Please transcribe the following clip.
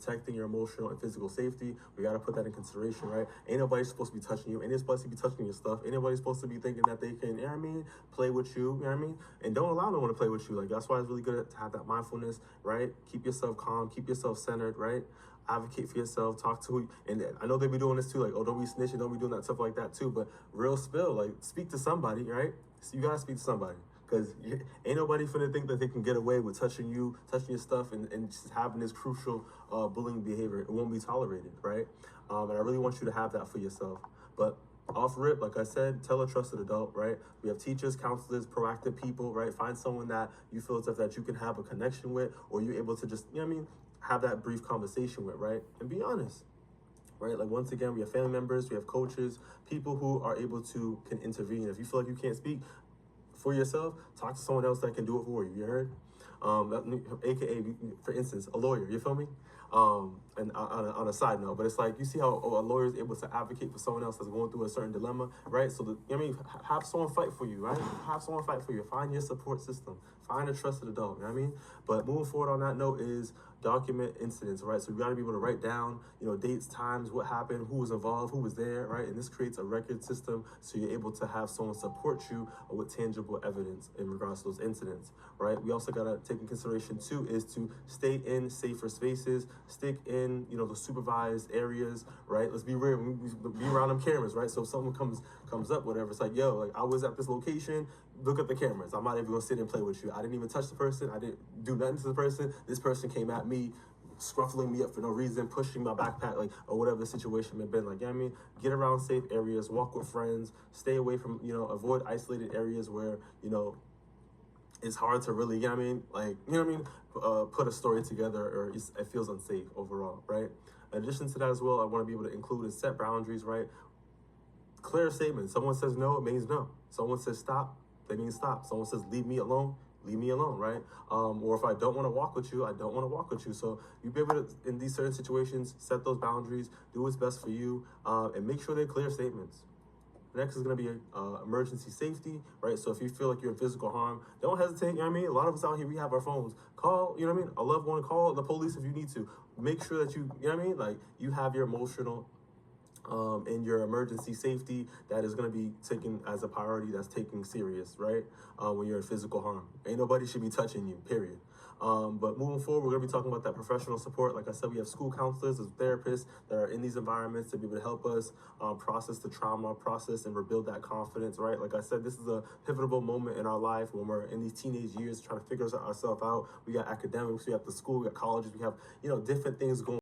protecting your emotional and physical safety. We got to put that in consideration, right? Ain't nobody supposed to be touching you. Ain't nobody supposed to be touching your stuff. Ain't nobody supposed to be thinking that they can, you know what I mean, play with you, you know what I mean? And don't allow no one to play with you. Like, that's why it's really good to have that mindfulness, right? Keep yourself calm, keep yourself centered, right? Advocate for yourself, talk to who, and I know they be doing this too, like, oh, don't be snitching, don't be doing that stuff like that too, but real spill, like, speak to somebody, right? So you gotta speak to somebody. Because ain't nobody finna think that they can get away with touching you, touching your stuff, and just having this crucial bullying behavior. It won't be tolerated, right? And I really want you to have that for yourself. But off rip, like I said, tell a trusted adult, right? We have teachers, counselors, proactive people, right? Find someone that you feel as if that you can have a connection with, or you're able to just, you know what I mean, have that brief conversation with, right? And be honest. Right, like once again, we have family members, we have coaches, people who are able to can intervene. If you feel like you can't speak for yourself, talk to someone else that can do it for you. You heard? AKA, for instance, a lawyer. You feel me? And on a side note, but it's like you see how a lawyer is able to advocate for someone else that's going through a certain dilemma, right? So, I mean, have someone fight for you, right? Have someone fight for you. Find your support system. Find a trusted adult. You know what I mean? But moving forward on that note is document incidents, right? So you got to be able to write down, dates, times, what happened, who was involved, who was there, right? And this creates a record system, so you're able to have someone support you with tangible evidence in regards to those incidents, right? We also got to take in consideration too is to stay in safer spaces, stick in, the supervised areas, right? Let's be real, be around them cameras, right? So if someone comes up, whatever, it's like, yo, like I was at this location, look at the cameras. I'm not even gonna sit and play with you. I didn't even touch the person. I didn't do nothing to the person. This person came at me, scruffling me up for no reason, pushing my backpack, like, or whatever the situation may have been. Like, you know what I mean? Get around safe areas, walk with friends, stay away from, avoid isolated areas where, it's hard to really, put a story together, or it feels unsafe overall, right? In addition to that as well, I want to be able to include and set boundaries, right? Clear statement. Someone says no, it means no. Someone says stop, they mean stop. Someone says leave me alone, right? Or if I don't want to walk with you, I don't want to walk with you. So you be able to, in these certain situations, set those boundaries, do what's best for you, and make sure they're clear statements. Next is going to be emergency safety, right? So if you feel like you're in physical harm, don't hesitate, A lot of us out here, we have our phones. Call, a loved one, call the police if you need to. Make sure that like you have your emotional and your emergency safety that is going to be taken as a priority, that's taken serious, right? When you're in physical harm. Ain't nobody should be touching you, period. But moving forward, we're going to be talking about that professional support. Like I said, we have school counselors and therapists that are in these environments to be able to help us process the trauma, process and rebuild that confidence, right? Like I said, this is a pivotal moment in our life when we're in these teenage years trying to figure ourselves out. We got academics, we have the school, we got colleges, we have, different things going